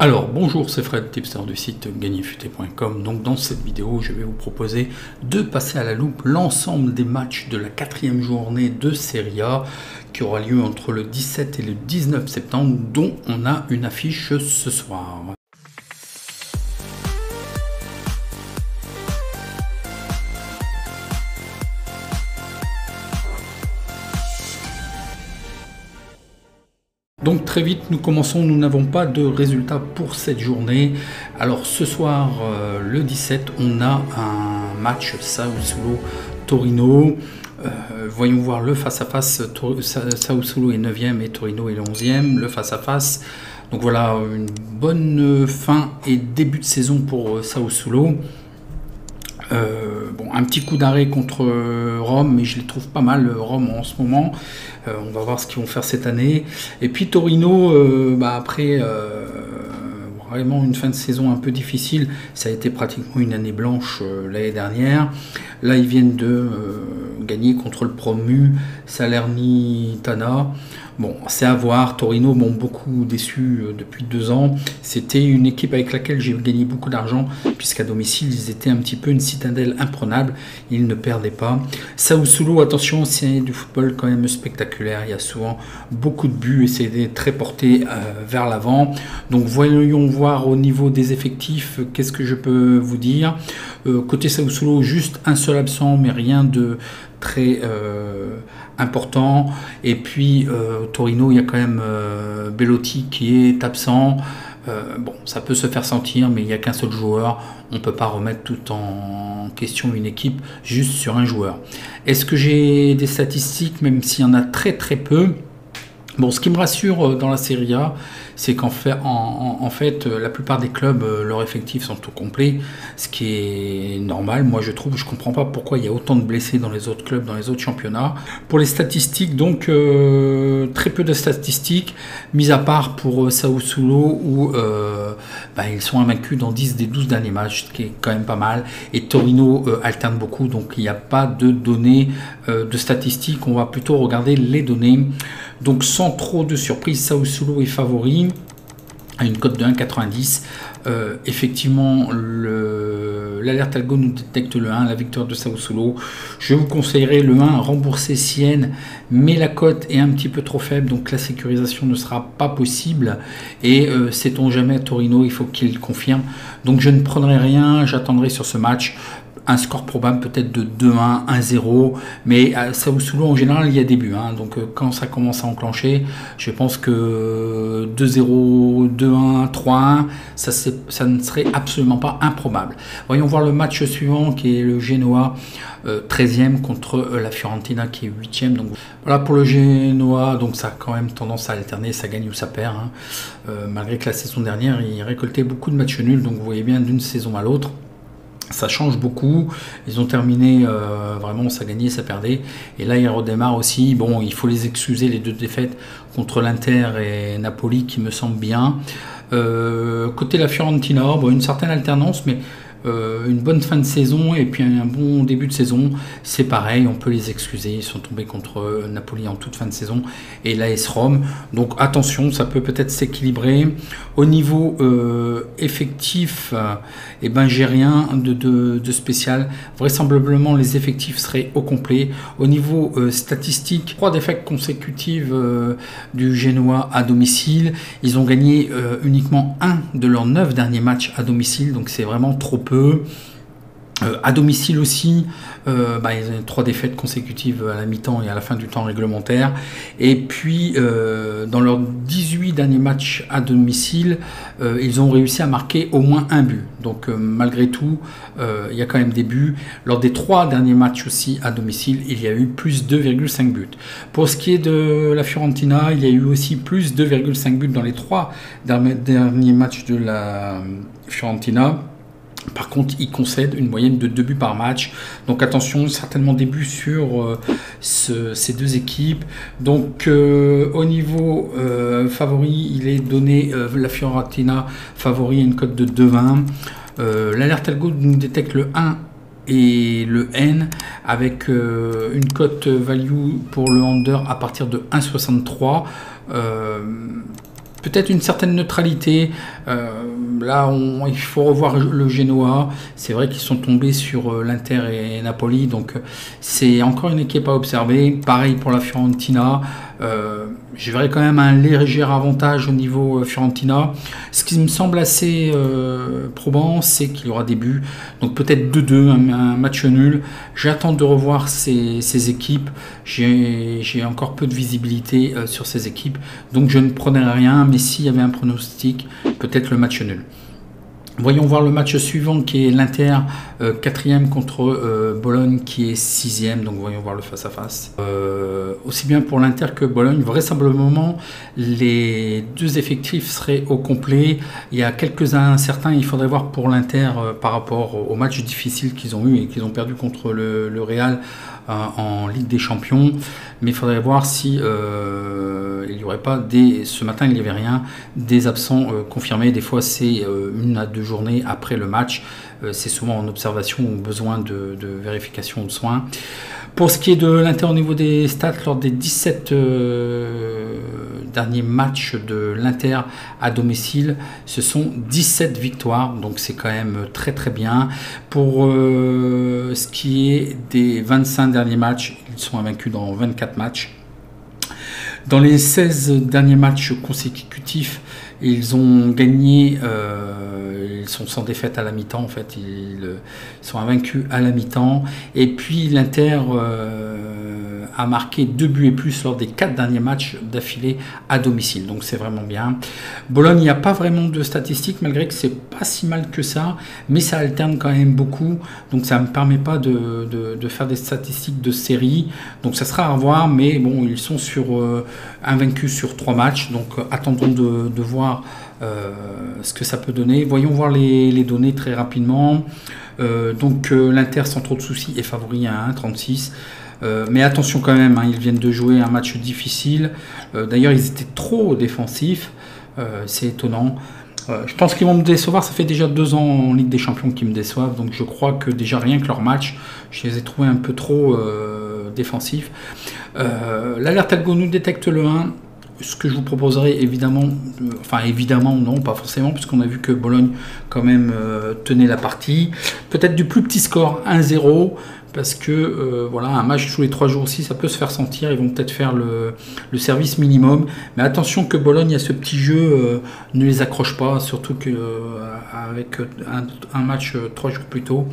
Alors bonjour, c'est Fred, tipster du site gagnerfuté.com. Donc dans cette vidéo, je vais vous proposer de passer à la loupe l'ensemble des matchs de la 4e journée de Serie A qui aura lieu entre le 17 et le 19 septembre, dont on a une affiche ce soir. Donc très vite, nous commençons, nous n'avons pas de résultat pour cette journée. Alors ce soir, le 17, on a un match Sassuolo-Torino. Voyons voir le face-à-face. Sassuolo est 9e et Torino est 11e. Le face-à-face. Donc voilà, une bonne fin et début de saison pour Sassuolo. Bon, un petit coup d'arrêt contre Rome, mais je les trouve pas mal, Rome, en ce moment. On va voir ce qu'ils vont faire cette année. Et puis Torino, après vraiment une fin de saison un peu difficile, ça a été pratiquement une année blanche l'année dernière. Là, ils viennent de gagner contre le promu Salernitana. Bon, c'est à voir. Torino m'ont beaucoup déçu depuis 2 ans. C'était une équipe avec laquelle j'ai gagné beaucoup d'argent, puisqu'à domicile, ils étaient un petit peu une citadelle imprenable. Ils ne perdaient pas. Sassuolo, attention, c'est du football quand même spectaculaire. Il y a souvent beaucoup de buts et c'est très porté vers l'avant. Donc, voyons voir au niveau des effectifs, qu'est-ce que je peux vous dire. Côté Sassuolo, juste un seul absent, mais rien de très important. Et puis Torino, il y a quand même Belotti qui est absent. Bon, ça peut se faire sentir, mais il n'y a qu'un seul joueur. On ne peut pas remettre tout en question une équipe juste sur un joueur. Est-ce que j'ai des statistiques, même s'il y en a très très peu? Bon, ce qui me rassure dans la Serie A, c'est qu'en fait, la plupart des clubs, leurs effectifs sont au complet, ce qui est normal. Moi, je trouve, je comprends pas pourquoi il y a autant de blessés dans les autres clubs, dans les autres championnats. Pour les statistiques, donc, très peu de statistiques, mis à part pour Sassuolo, où ils sont invaincus dans 10 des 12 derniers matchs, ce qui est quand même pas mal. Et Torino alterne beaucoup, donc il n'y a pas de données de statistiques. On va plutôt regarder les données. Donc sans trop de surprise, Sassuolo est favori à une cote de 1,90. Effectivement, l'alerte algo nous détecte le 1, la victoire de Sassuolo. Je vous conseillerais le 1 rembourser Sienne, mais la cote est un petit peu trop faible, donc la sécurisation ne sera pas possible. Et sait-on jamais, Torino, il faut qu'il confirme. Donc je ne prendrai rien, j'attendrai sur ce match un score probable peut-être de 2-1, 1-0, mais à Sassuolo en général il y a des buts, donc quand ça commence à enclencher, je pense que 2-0, 2-1, 3-1, ça ne serait absolument pas improbable. Voyons voir le match suivant qui est le Genoa 13e contre la Fiorentina qui est 8e. Donc voilà pour le Genoa, donc ça a quand même tendance à alterner, ça gagne ou ça perd, malgré que la saison dernière il récoltait beaucoup de matchs nuls, donc vous voyez bien d'une saison à l'autre. Ça change beaucoup, ils ont terminé vraiment, ça gagnait, ça perdait, et là ils redémarrent aussi. Bon, il faut les excuser, les 2 défaites contre l'Inter et Napoli qui me semblent bien. Côté la Fiorentina, une certaine alternance, mais une bonne fin de saison et puis un bon début de saison, c'est pareil, on peut les excuser, ils sont tombés contre Napoli en toute fin de saison et l'AS Rome, donc attention, ça peut peut-être s'équilibrer. Au niveau effectif, j'ai rien de spécial, vraisemblablement les effectifs seraient au complet. Au niveau statistique, 3 défaites consécutives du Genoa à domicile, ils ont gagné uniquement 1 de leurs 9 derniers matchs à domicile, donc c'est vraiment trop peu. À domicile aussi, ils ont 3 défaites consécutives à la mi-temps et à la fin du temps réglementaire. Et puis, dans leurs 18 derniers matchs à domicile, ils ont réussi à marquer au moins 1 but. Donc, malgré tout, il y a quand même des buts. Lors des 3 derniers matchs aussi à domicile, il y a eu plus 2,5 buts. Pour ce qui est de la Fiorentina, il y a eu aussi plus 2,5 buts dans les 3 derniers matchs de la Fiorentina. Par contre, il concède une moyenne de 2 buts par match. Donc attention, certainement des buts sur ces 2 équipes. Donc au niveau favori, il est donné la Fiorentina favori à une cote de 2,20. L'alerte algo nous détecte le 1 et le N avec une cote value pour le under à partir de 1,63. peut-être une certaine neutralité. Là, il faut revoir le Genoa. C'est vrai qu'ils sont tombés sur l'Inter et Napoli, donc c'est encore une équipe à observer. Pareil pour la Fiorentina. Je verrais quand même un léger avantage au niveau Fiorentina. Ce qui me semble assez probant, c'est qu'il y aura des buts. Donc peut-être 2-2, un match nul. J'attends de revoir ces équipes. J'ai encore peu de visibilité sur ces équipes. Donc je ne prenais rien, mais s'il y avait un pronostic, peut-être le match nul. Voyons voir le match suivant qui est l'Inter 4e contre Bologne qui est 6e, donc voyons voir le face-à-face. Aussi bien pour l'Inter que Bologne, vraisemblablement les deux effectifs seraient au complet. Il y a quelques incertains, il faudrait voir pour l'Inter par rapport au match difficile qu'ils ont eu et qu'ils ont perdu contre le Real en Ligue des Champions, mais il faudrait voir si il n'y aurait pas ce matin il n'y avait rien, des absents confirmés. Des fois c'est 1 à 2 journées après le match, c'est souvent en observation ou besoin de vérification ou de soins. Pour ce qui est de l'Inter au niveau des stats, lors des 17 derniers matchs de l'Inter à domicile, ce sont 17 victoires, donc c'est quand même très très bien. Pour ce qui est des 25 derniers matchs, ils sont invaincus dans 24 matchs. Dans les 16 derniers matchs consécutifs, ils ont gagné, ils sont sans défaite à la mi-temps en fait, ils sont invaincus à la mi-temps. Et puis l'Inter a marqué 2 buts et plus lors des 4 derniers matchs d'affilée à domicile, donc c'est vraiment bien. Bologne, il n'y a pas vraiment de statistiques, malgré que c'est pas si mal que ça, mais ça alterne quand même beaucoup, donc ça ne me permet pas de faire des statistiques de série, donc ça sera à voir, mais bon, ils sont invaincus sur 3 matchs, donc attendons de voir ce que ça peut donner. Voyons voir les données très rapidement. Donc l'Inter sans trop de soucis est favori à 1,36. Mais attention quand même, ils viennent de jouer un match difficile. D'ailleurs, ils étaient trop défensifs. C'est étonnant. Je pense qu'ils vont me décevoir. Ça fait déjà 2 ans en Ligue des Champions qu'ils me déçoivent. Donc je crois que déjà rien que leur match, je les ai trouvés un peu trop défensifs. L'alerte algo nous détecte le 1. Ce que je vous proposerais évidemment, évidemment non, pas forcément, puisqu'on a vu que Bologne quand même tenait la partie. Peut-être du plus petit score, 1-0. Parce que voilà, un match tous les 3 jours aussi, ça peut se faire sentir. Ils vont peut-être faire le service minimum. Mais attention que Bologne, à ce petit jeu, ne les accroche pas, surtout qu'avec un match 3 jours plus tôt.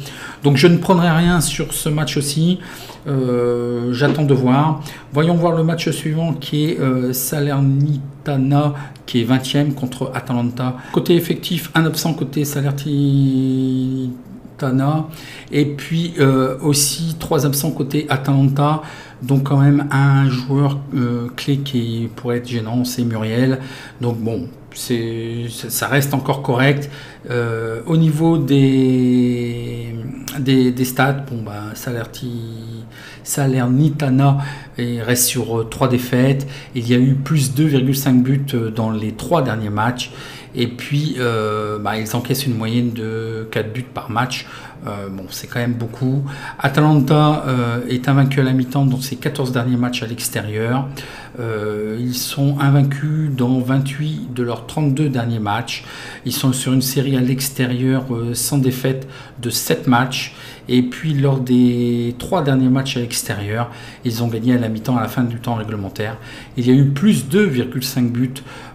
Donc je ne prendrai rien sur ce match aussi. J'attends de voir. Voyons voir le match suivant qui est Salernitana, qui est 20e contre Atalanta. Côté effectif, un absent côté Salernitana. Et puis aussi 3 absents côté Atalanta, donc quand même un joueur clé qui pourrait être gênant, c'est Muriel. Donc bon, ça reste encore correct. Au niveau des stats, bon bah Salernitana reste sur 3 défaites. Il y a eu plus 2,5 buts dans les 3 derniers matchs. Et puis, ils encaissent une moyenne de 4 buts par match. Bon, c'est quand même beaucoup. Atalanta est invaincu à la mi-temps dans ses 14 derniers matchs à l'extérieur. Ils sont invaincus dans 28 de leurs 32 derniers matchs. Ils sont sur une série à l'extérieur sans défaite de 7 matchs. Et puis lors des 3 derniers matchs à l'extérieur, ils ont gagné à la mi-temps à la fin du temps réglementaire. Il y a eu plus 2,5 buts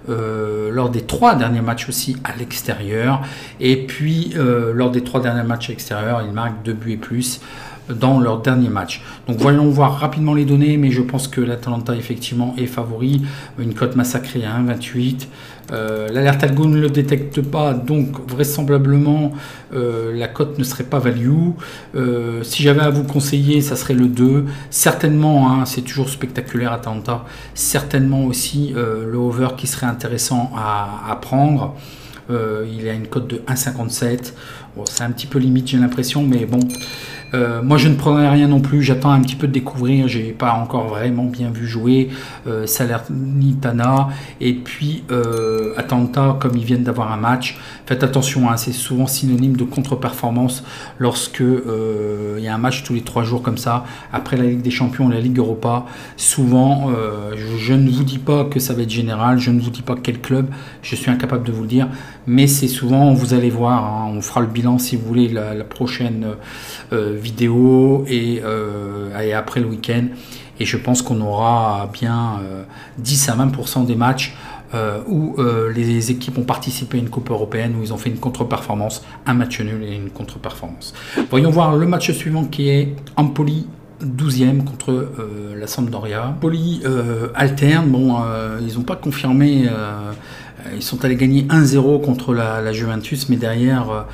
lors des 3 derniers matchs aussi à l'extérieur. Et puis lors des 3 derniers matchs à l'extérieur, ils marquent 2 buts et plus dans leur dernier match. Donc voyons voir rapidement les données, mais je pense que l'Atalanta effectivement est favori, une cote massacrée à 1,28. L'alerte algo ne le détecte pas, donc vraisemblablement la cote ne serait pas value. Si j'avais à vous conseiller, ça serait le 2. Certainement, c'est toujours spectaculaire Atalanta, certainement aussi le over qui serait intéressant à prendre. Il y a une cote de 1,57. Bon, c'est un petit peu limite, j'ai l'impression, mais bon. Moi, je ne prendrai rien non plus. J'attends un petit peu de découvrir. J'ai pas encore vraiment bien vu jouer Salernitana et puis Atalanta, comme ils viennent d'avoir un match. Faites attention, hein, c'est souvent synonyme de contre-performance lorsque y a un match tous les 3 jours comme ça. Après la Ligue des Champions et la Ligue Europa, souvent, je ne vous dis pas que ça va être général. Je ne vous dis pas quel club. Je suis incapable de vous le dire. Mais c'est souvent, vous allez voir, hein, on fera le bilan si vous voulez la prochaine vidéo et après le week-end. Et je pense qu'on aura bien 10 à 20% des matchs où les équipes ont participé à une Coupe européenne, où ils ont fait une contre-performance, un match nul et une contre-performance. Voyons voir le match suivant qui est Empoli 12e contre la Sampdoria. Empoli alterne, bon, ils n'ont pas confirmé, ils sont allés gagner 1-0 contre la Juventus, mais derrière,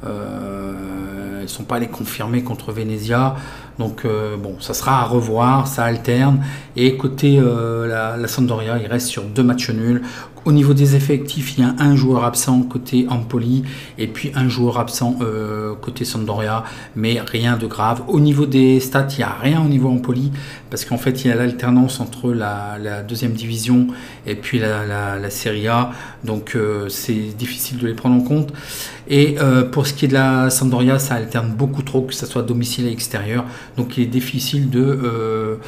ils ne sont pas allés confirmer contre Venezia. Donc bon, ça sera à revoir, ça alterne. Et côté la Sampdoria, il reste sur 2 matchs nuls. Au niveau des effectifs, il y a un joueur absent côté Empoli et puis un joueur absent côté Sampdoria, mais rien de grave. Au niveau des stats, il n'y a rien au niveau Empoli, parce qu'en fait, il y a l'alternance entre la deuxième division et puis la Serie A, donc c'est difficile de les prendre en compte. Et pour ce qui est de la Sampdoria, ça alterne beaucoup trop, que ce soit domicile et extérieur, donc il est difficile de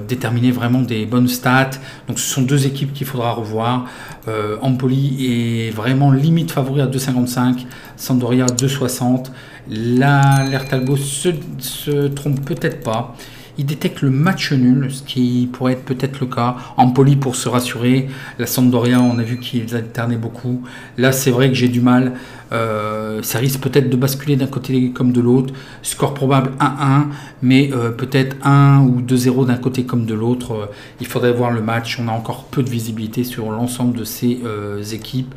déterminer vraiment des bonnes stats. Donc ce sont 2 équipes qu'il faudra revoir. Empoli est vraiment limite favori à 2,55, Sampdoria 2,60. L'Ertalgo se trompe peut-être pas. Il détecte le match nul, ce qui pourrait être peut-être le cas. Empoli pour se rassurer. La Sampdoria, on a vu qu'ils alternaient beaucoup. Là, c'est vrai que j'ai du mal. Ça risque peut-être de basculer d'un côté comme de l'autre. Score probable 1-1, mais peut-être 1 ou 2-0 d'un côté comme de l'autre. Il faudrait voir le match. On a encore peu de visibilité sur l'ensemble de ces équipes.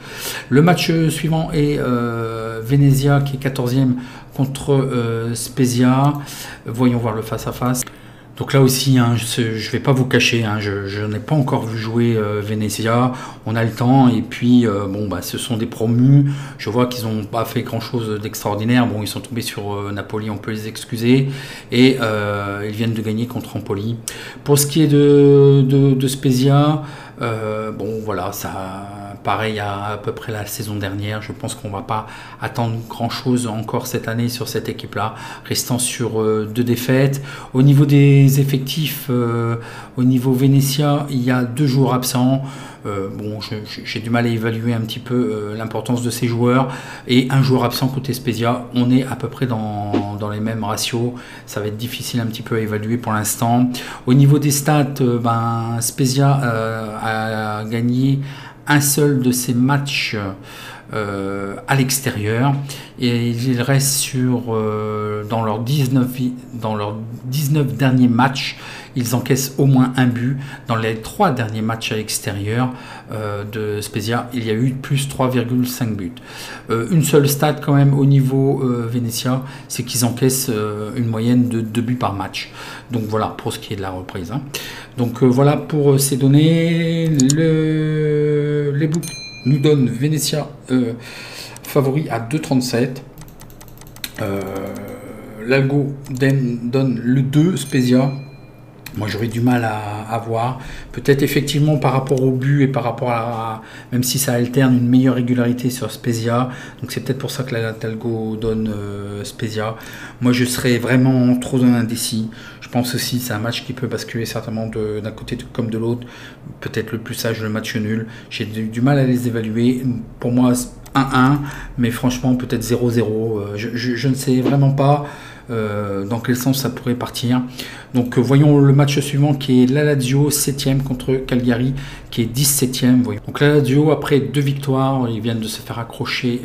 Le match suivant est Venezia qui est 14e contre Spezia. Voyons voir le face-à-face. Donc là aussi, hein, je ne vais pas vous cacher, hein, je n'ai pas encore vu jouer Venezia, on a le temps, et puis bon, bah, ce sont des promus, je vois qu'ils n'ont pas fait grand chose d'extraordinaire, bon, ils sont tombés sur Napoli, on peut les excuser, et ils viennent de gagner contre Empoli. Pour ce qui est de Spezia, bon voilà, ça pareil à peu près la saison dernière. Je pense qu'on ne va pas attendre grand chose encore cette année sur cette équipe là, restant sur 2 défaites. Au niveau des effectifs, au niveau Venezia, il y a 2 joueurs absents. Bon, j'ai du mal à évaluer un petit peu l'importance de ces joueurs, et un joueur absent côté Spezia. On est à peu près dans les mêmes ratios, ça va être difficile un petit peu à évaluer pour l'instant. Au niveau des stats, Spezia a gagné un seul de ses matchs à l'extérieur, et ils restent sur dans leurs 19 derniers matchs, ils encaissent au moins un but. Dans les 3 derniers matchs à l'extérieur de Spezia, il y a eu plus 3,5 buts. Une seule stat quand même au niveau Venezia, c'est qu'ils encaissent une moyenne de 2 buts par match. Donc voilà pour ce qui est de la reprise, hein. Donc voilà pour ces données. Les books nous donnent Venezia favori à 2,37. L'algo donne le 2 Spezia. Moi j'aurais du mal à voir. Peut-être effectivement par rapport au but et par rapport à, même si ça alterne, une meilleure régularité sur Spezia. Donc c'est peut-être pour ça que la Talgo donne Spezia. Moi je serais vraiment trop dans l'indécis. Je pense aussi que c'est un match qui peut basculer certainement d'un côté comme de l'autre. Peut-être le plus sage, le match nul. J'ai du mal à les évaluer. Pour moi 1-1, mais franchement peut-être 0-0. Je ne sais vraiment pas dans quel sens ça pourrait partir. Donc voyons le match suivant qui est la Lazio 7e contre Cagliari qui est 17e. Voyons. Donc la Lazio, après 2 victoires, ils viennent de se faire accrocher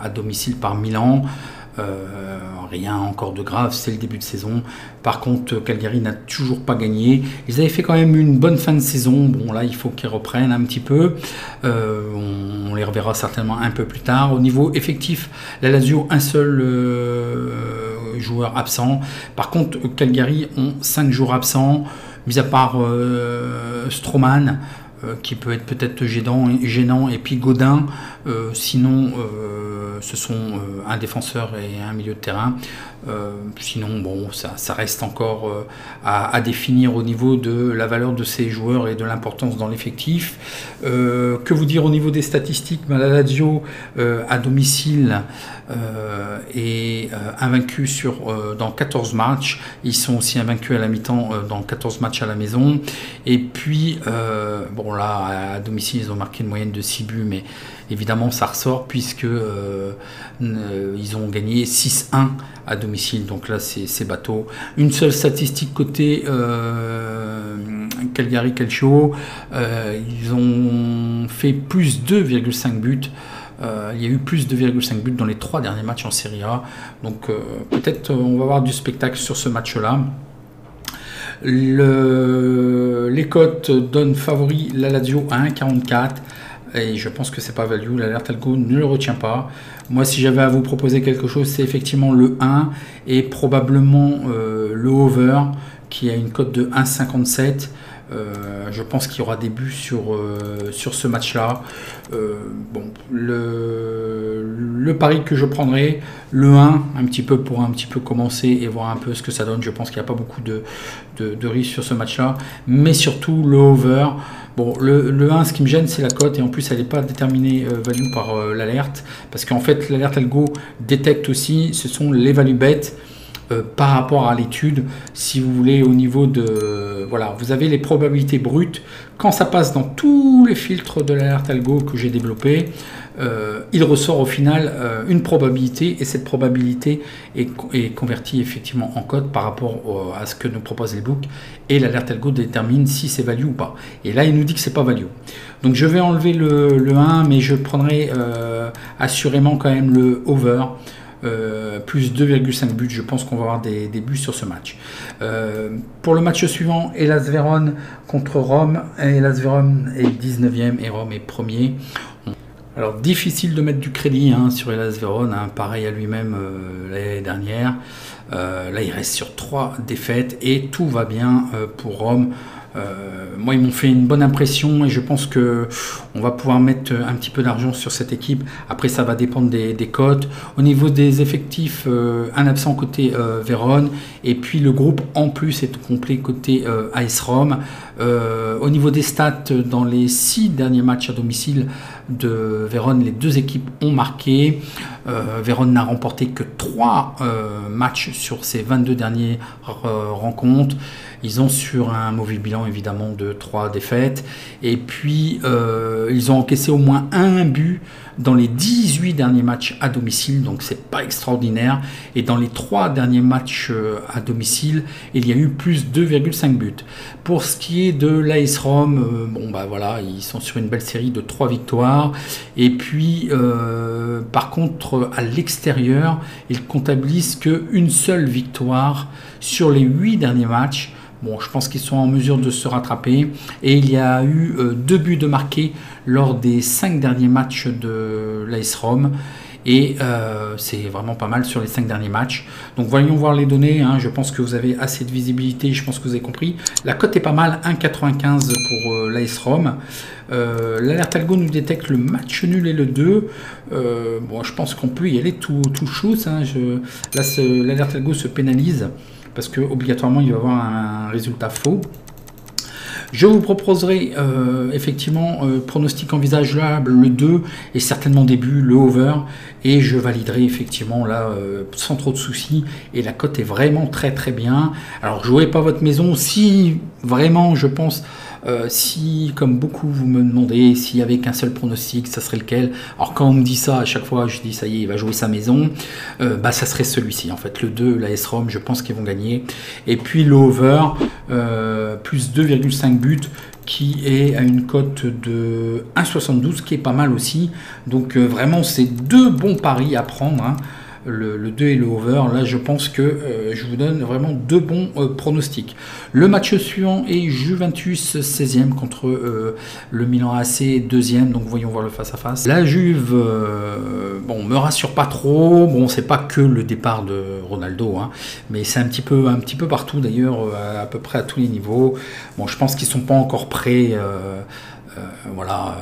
à domicile par Milan. Rien encore de grave, c'est le début de saison. Par contre, Cagliari n'a toujours pas gagné. Ils avaient fait quand même une bonne fin de saison. Bon, là, il faut qu'ils reprennent un petit peu. On les reverra certainement un peu plus tard. Au niveau effectif, la Lazio, un seul joueur absent. Par contre, Cagliari ont 5 joueurs absents, mis à part Stroman. qui peut être peut-être gênant, et puis Godin, sinon ce sont un défenseur et un milieu de terrain. Sinon bon, ça reste encore à définir au niveau de la valeur de ces joueurs et de l'importance dans l'effectif. Que vous dire au niveau des statistiques? La Lazio à domicile est invaincu dans 14 matchs. Ils sont aussi invaincus à la mi-temps dans 14 matchs à la maison. Et puis, bon là, à domicile, ils ont marqué une moyenne de 6 buts, mais évidemment, ça ressort puisque ils ont gagné 6-1 à domicile. Donc là, c'est bateau. Une seule statistique côté Cagliari Calcio, ils ont fait plus 2,5 buts. Il y a eu plus de 2,5 buts dans les 3 derniers matchs en Serie A. Donc peut-être on va avoir du spectacle sur ce match-là. Les cotes donnent favori la Lazio à 1,44. Et je pense que c'est pas value. L'alerte algo ne le retient pas. Moi, si j'avais à vous proposer quelque chose, c'est effectivement le 1 et probablement le over qui a une cote de 1,57. Je pense qu'il y aura des buts sur ce match-là. Bon, le pari que je prendrai, le 1, un petit peu pour un petit peu commencer et voir un peu ce que ça donne. Je pense qu'il n'y a pas beaucoup de risques sur ce match-là, mais surtout le over. Bon, le 1, ce qui me gêne, c'est la cote, et en plus, elle n'est pas déterminée value par l'alerte, parce qu'en fait, l'alerte algo détecte aussi, ce sont les value bets. Par rapport à l'étude, si vous voulez, au niveau de... Voilà, vous avez les probabilités brutes. Quand ça passe dans tous les filtres de l'alerte algo que j'ai développé, il ressort au final une probabilité, et cette probabilité est convertie effectivement en code par rapport à ce que nous propose les books, et l'alerte algo détermine si c'est value ou pas. Et là, il nous dit que c'est pas value. Donc je vais enlever le 1, mais je prendrai assurément quand même le over. Plus 2,5 buts, je pense qu'on va avoir des buts sur ce match. Pour le match suivant, Hellas Vérone contre Rome. Hellas Vérone est 19e et Rome est premier. Alors difficile de mettre du crédit sur Hellas Vérone, pareil à lui-même l'année dernière. Là il reste sur 3 défaites et tout va bien pour Rome. Moi, ils m'ont fait une bonne impression et je pense que on va pouvoir mettre un petit peu d'argent sur cette équipe. Après, ça va dépendre des cotes. Au niveau des effectifs, un absent côté Vérone, et puis le groupe en plus est complet côté AS Rome. Au niveau des stats, dans les 6 derniers matchs à domicile de Vérone, les 2 équipes ont marqué. Vérone n'a remporté que 3 matchs sur ces 22 dernières rencontres. Ils ont sur un mauvais bilan évidemment de 3 défaites. Et puis ils ont encaissé au moins un but dans les 18 derniers matchs à domicile, donc c'est pas extraordinaire. Et dans les 3 derniers matchs à domicile, il y a eu plus 2,5 buts. Pour ce qui est de l'AS Rome, bon bah voilà, ils sont sur une belle série de 3 victoires. Et puis par contre à l'extérieur, ils comptabilisent qu'une seule victoire sur les 8 derniers matchs. Bon, je pense qu'ils sont en mesure de se rattraper. Et il y a eu 2 buts de marqués lors des 5 derniers matchs de l'AS Rome. Et c'est vraiment pas mal sur les 5 derniers matchs. Donc voyons voir les données. Je pense que vous avez assez de visibilité. Je pense que vous avez compris. La cote est pas mal. 1,95 pour l'AS Rome. L'alerte algo nous détecte le match nul et le 2. Bon, je pense qu'on peut y aller tout chousse. Là, l'alerte algo se pénalise, parce que obligatoirement il va y avoir un résultat faux. Je vous proposerai effectivement pronostic envisageable le 2 et certainement début le over, et je validerai effectivement là sans trop de soucis, et la cote est vraiment très très bien. Alors jouez pas votre maison si vraiment, je pense, si comme beaucoup vous me demandez s'il y avait qu'un seul pronostic, ça serait lequel. Alors quand on me dit ça, à chaque fois je dis ça y est, il va jouer sa maison, bah ça serait celui-ci en fait, le 2, l'AS Rome, je pense qu'ils vont gagner. Et puis le over plus 2,5 buts, qui est à une cote de 1,72, qui est pas mal aussi. Donc vraiment c'est 2 bons paris à prendre, le 2 et le over. Là je pense que je vous donne vraiment 2 bons pronostics. Le match suivant est Juventus 16e contre le Milan AC 2e, donc voyons voir le face à face. La Juve bon, me rassure pas trop. Bon, c'est pas que le départ de Ronaldo, mais c'est un petit peu partout d'ailleurs, à peu près à tous les niveaux. Bon, je pense qu'ils sont pas encore prêts voilà,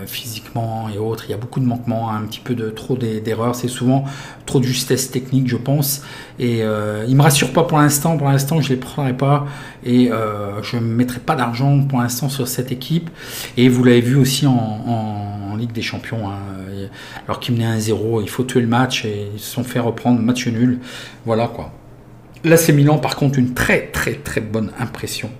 physiquement et autres, il y a beaucoup de manquements, un petit peu de trop d'erreurs, c'est souvent trop de justesse technique, je pense. Et il me rassure pas pour l'instant. Pour l'instant, je les prendrai pas et je ne mettrai pas d'argent pour l'instant sur cette équipe. Et vous l'avez vu aussi en Ligue des Champions, hein, alors qu'ils menaient 1-0, il faut tuer le match et ils se sont fait reprendre match nul. Voilà quoi. L'AC Milan, par contre, une très très très bonne impression.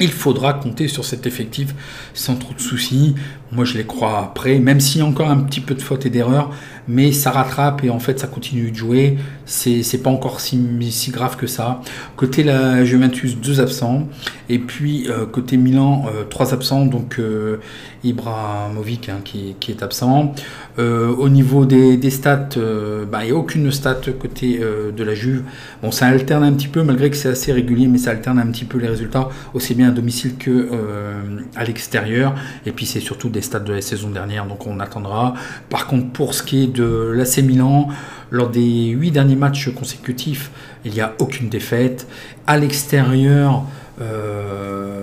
Il faudra compter sur cet effectif sans trop de soucis. Moi, je les crois après, même s'il y a encore un petit peu de fautes et d'erreurs, mais ça rattrape et en fait, ça continue de jouer. C'est pas encore si grave que ça. Côté la Juventus, 2 absents. Et puis, côté Milan, 3 absents. Donc, Ibrahimovic hein, qui est absent. Au niveau des stats, il n'y a aucune stat côté de la Juve. Bon, ça alterne un petit peu, malgré que c'est assez régulier, mais ça alterne un petit peu les résultats, aussi bien à domicile que à l'extérieur. Et puis, c'est surtout des stats de la saison dernière, donc on attendra. Par contre, pour ce qui est de l'AC Milan, lors des 8 derniers matchs consécutifs, il n'y a aucune défaite. À l'extérieur,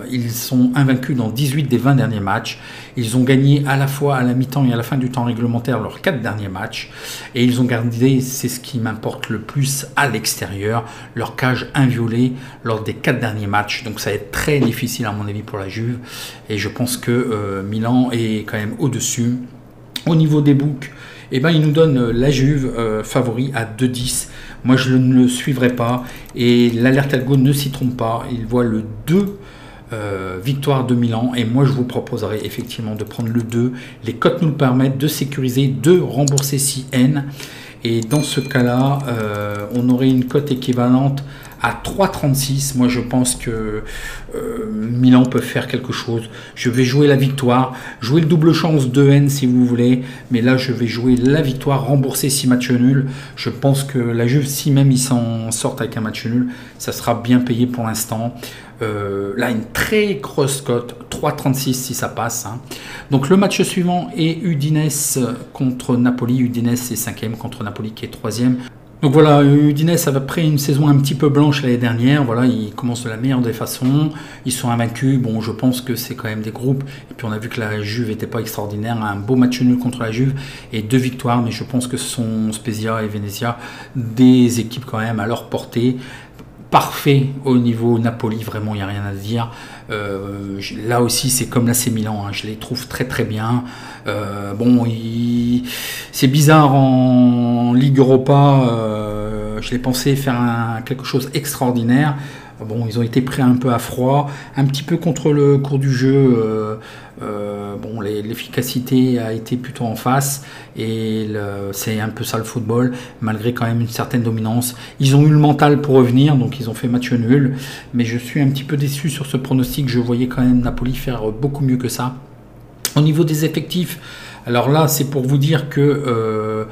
ils sont invaincus dans 18 des 20 derniers matchs. Ils ont gagné à la fois à la mi-temps et à la fin du temps réglementaire leurs 4 derniers matchs. Et ils ont gardé, c'est ce qui m'importe le plus, à l'extérieur, leur cage inviolée lors des 4 derniers matchs. Donc ça va être très difficile à mon avis pour la Juve. Et je pense que Milan est quand même au-dessus. Au niveau des books, eh ben, il nous donne la Juve favori à 2,10. Moi, je ne le suivrai pas. Et l'alerte algo ne s'y trompe pas. Il voit le 2 victoire de Milan. Et moi, je vous proposerai effectivement de prendre le 2. Les cotes nous le permettent de sécuriser, de rembourser si N. Et dans ce cas-là, on aurait une cote équivalente à 3,36. Moi, je pense que Milan peut faire quelque chose. Je vais jouer la victoire, jouer le double chance 2N si vous voulez. Mais là, je vais jouer la victoire, rembourser 6 matchs nuls. Je pense que la Juve, si même ils s'en sortent avec un match nul, ça sera bien payé pour l'instant. Là, une très grosse cote, 3,36 si ça passe. Hein. Donc, le match suivant est Udinese contre Napoli. Udinese est 5e contre Napoli qui est 3e. Donc voilà, Udinese, après une saison un petit peu blanche l'année dernière, voilà, ils commencent de la meilleure des façons, ils sont invaincus, bon je pense que c'est quand même des groupes, et puis on a vu que la Juve n'était pas extraordinaire, un beau match nul contre la Juve, et 2 victoires, mais je pense que ce sont Spezia et Venezia, des équipes quand même à leur portée, parfait au niveau Napoli, vraiment il n'y a rien à dire. Là aussi c'est comme l'AC Milan, hein, je les trouve très très bien. C'est bizarre en Ligue Europa, je les pensais faire quelque chose d'extraordinaire. Bon, ils ont été pris un peu à froid, un petit peu contre le cours du jeu. L'efficacité a été plutôt en face et c'est un peu ça le football, malgré quand même une certaine dominance. Ils ont eu le mental pour revenir, donc ils ont fait match nul. Mais je suis un petit peu déçu sur ce pronostic. Je voyais quand même Napoli faire beaucoup mieux que ça. Au niveau des effectifs, alors là, c'est pour vous dire que,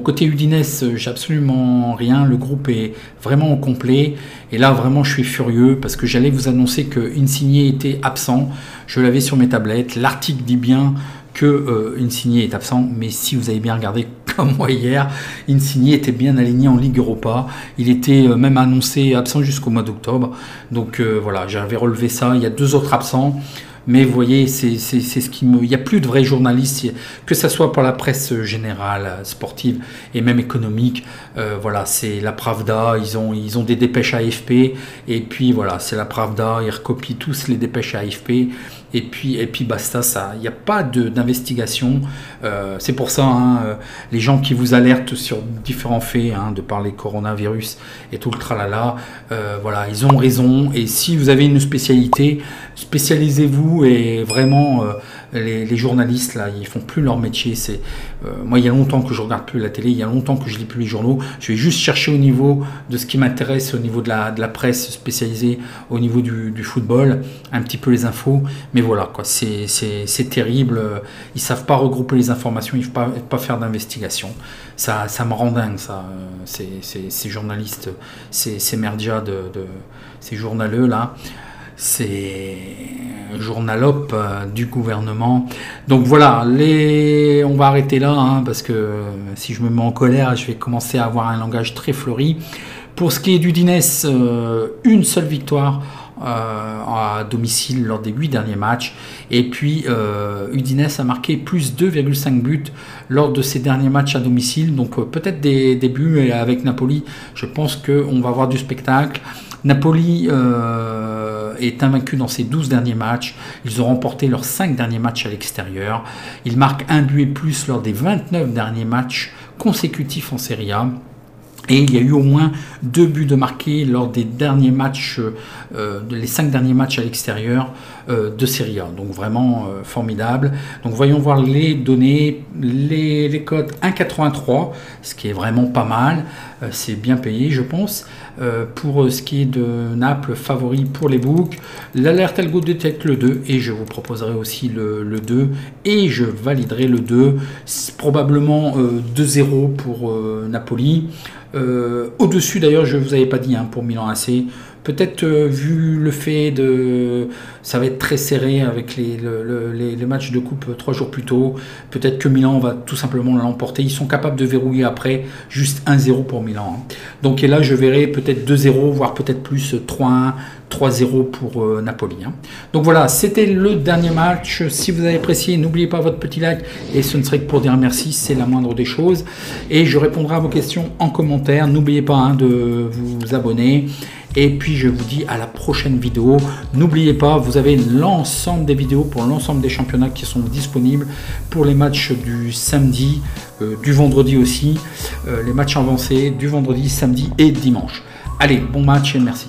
côté Udinese, j'ai absolument rien. Le groupe est vraiment au complet. Et là, vraiment, je suis furieux parce que j'allais vous annoncer que Insigne était absent. Je l'avais sur mes tablettes. L'article dit bien que Insigne est absent. Mais si vous avez bien regardé, comme moi hier, Insigne était bien aligné en Ligue Europa. Il était même annoncé absent jusqu'au mois d'octobre. Donc voilà, j'avais relevé ça. Il y a 2 autres absents. Mais vous voyez, c'est ce qui me. Il n'y a plus de vrais journalistes, que ce soit pour la presse générale, sportive et même économique. Voilà, c'est la Pravda. Ils ont des dépêches AFP. Et puis voilà, c'est la Pravda. Ils recopient tous les dépêches AFP. Et puis basta, ça. Il n'y a pas d'investigation. C'est pour ça, hein, les gens qui vous alertent sur différents faits, hein, de par les coronavirus et tout le tralala, voilà, ils ont raison. Et si vous avez une spécialité, spécialisez-vous et vraiment. Les journalistes là, ils font plus leur métier. Moi, il y a longtemps que je regarde plus la télé, il y a longtemps que je lis plus les journaux. Je vais juste chercher au niveau de ce qui m'intéresse, au niveau de la presse spécialisée, au niveau du football, un petit peu les infos. Mais voilà, quoi, c'est terrible. Ils savent pas regrouper les informations, ils savent pas faire d'investigation. Ça me rend dingue, ça. Ces journalistes, ces merdias ces journaleux là. C'est journalope du gouvernement. Donc voilà, on va arrêter là, hein, parce que si je me mets en colère, je vais commencer à avoir un langage très fleuri. Pour ce qui est d'Udinese, une seule victoire à domicile lors des 8 derniers matchs. Et puis Udinese a marqué plus 2,5 buts lors de ces derniers matchs à domicile. Donc peut-être des buts, et avec Napoli, je pense qu'on va avoir du spectacle. Napoli est invaincu dans ses 12 derniers matchs. Ils ont remporté leurs 5 derniers matchs à l'extérieur. Ils marquent un but et plus lors des 29 derniers matchs consécutifs en Serie A. Et il y a eu au moins 2 buts de marqués lors des derniers matchs, les 5 derniers matchs à l'extérieur de Serie A. Donc vraiment formidable. Donc voyons voir les données, les codes 1,83, ce qui est vraiment pas mal. C'est bien payé, je pense. Pour ce qui est de Naples, favori pour les books. L'alerte algo détecte le 2 et je vous proposerai aussi le 2 et je validerai le 2. Probablement 2-0 pour Napoli. Au-dessus d'ailleurs, je ne vous avais pas dit pour Milan AC. Peut-être vu le fait de... Ça va être très serré avec les matchs de coupe 3 jours plus tôt. Peut-être que Milan va tout simplement l'emporter. Ils sont capables de verrouiller après. Juste 1-0 pour Milan. Donc et là, je verrai peut-être 2-0, voire peut-être plus 3-1, 3-0 pour Napoli. Donc voilà, c'était le dernier match. Si vous avez apprécié, n'oubliez pas votre petit like. Et ce ne serait que pour dire merci, c'est la moindre des choses. Et je répondrai à vos questions en commentaire. N'oubliez pas de vous abonner. Et puis je vous dis à la prochaine vidéo. N'oubliez pas, vous avez l'ensemble des vidéos pour l'ensemble des championnats qui sont disponibles pour les matchs du samedi, du vendredi aussi, les matchs avancés du vendredi, samedi et dimanche. Allez, bon match et merci.